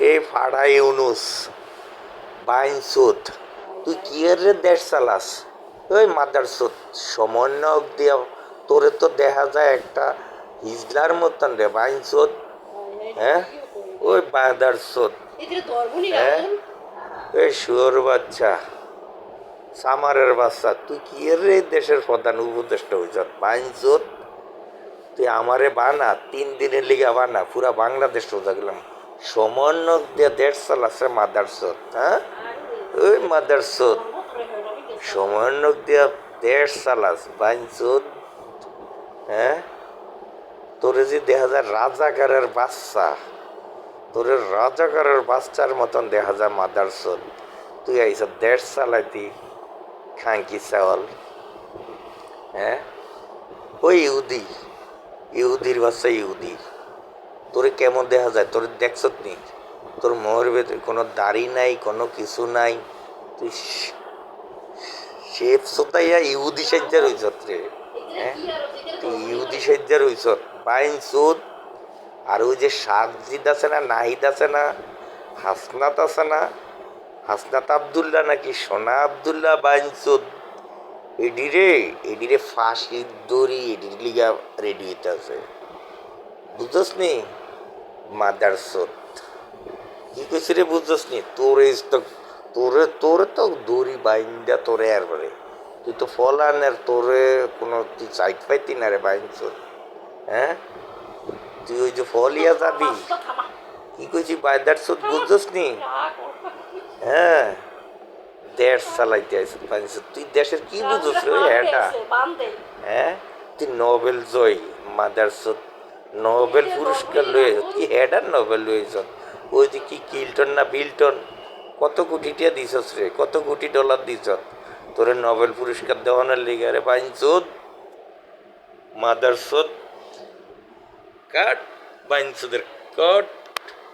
এই ফাড়া ইউনুস বাইনসুদ, তুই কি এর রে দেশ চালাস? ওই মাদারসুদ সমন্বয়ক দিয়া তোরে তো দেখা যায় একটা হিজলার মতন রে বাইনসুদ। হ্যাঁ, ওই মাদারসুদ, হ্যাঁ, ওই শুয়োর বাচ্চা, সামারের বাচ্চা, তুই কি এর রে দেশের প্রধান উপদেষ্টা হইছ বাইনসুদ? তুই আমারে বানা 3 দিনের লিগে বানা, পুরা বাংলাদেশ সোজা গেলাম সমন্বয়ক দিয়ে দেশ চালাচ্ছে মাদারসুদ। হ্যাঁ, ওই মাদারসুদ সমন্বয়ক দিয়া দেশ চালাস বাইনসুদ। হ্যাঁ, তোরে যে দেখা যায় রাজাকারের বাচ্চা, তোরে রাজাকারের বাচ্চার মতন দেখা যায় মাদারসুদ। তুই আইস দেশ চালাইতি খাঙ্কি চাওয়াল। হ্যাঁ, ওই ইহুদি, ইহুদির বাচ্চা ইহুদি, তোরে কেমন দেখা যায়? তোর দেখছত নি? তোর মোহর ভেতরে কোনো দাড়ি নাই, কোনো কিছু নাই, তুই শেফ সোতাইয়া ইহুদি সাজ্জার হইছত রে। হ্যাঁ, তুই ইহুদি সাজ্জার হইছত বাইন সুদ। আর ওই যে সাজিদ আছে না, নাহিদ আছে না, হাসনাত আছে না, হাসনাত আবদুল্লাহ নাকি সোনা আবদুল্লাহ বাইন সুদ, এডিরে ফাঁসির দড়ি এডির লিগা রেডি হইতে আছে, বুঝছস নি? মাদার সুদ কি কইছি রে, বুঝছস নি? তোরে তো দড়ি বাইন্দা তোরে আর বারে, তুই তো ফলানের, তোরে কোনো তুই চাইট পাইতি না রে বাইন সুদ। হ্যাঁ, তুই ওই যে ফলিয়া যাবি, কি কইছি বাইদার সুদ, বুঝছস নি? হ্যাঁ, দেশ চালাইতে আইছিস বাইনসুদ, তুই দেশের কি বুঝছস রে এটা? হ্যাঁ, তুই নোবেল জয়ী মাদারসুদ, নোবেল পুরস্কার লয়ে কি হেডার নোবেল লয়েছ? ওই যে কি কিল্টন না বিল্টন, কত কোটি টিয়া দিছস রে, কত কোটি ডলার দিছ তোরে নোবেল পুরস্কার দেওয়ানোর লিগে রে বাইনসুদ মাদারসুদ। কাট বাইনসুদের কাট।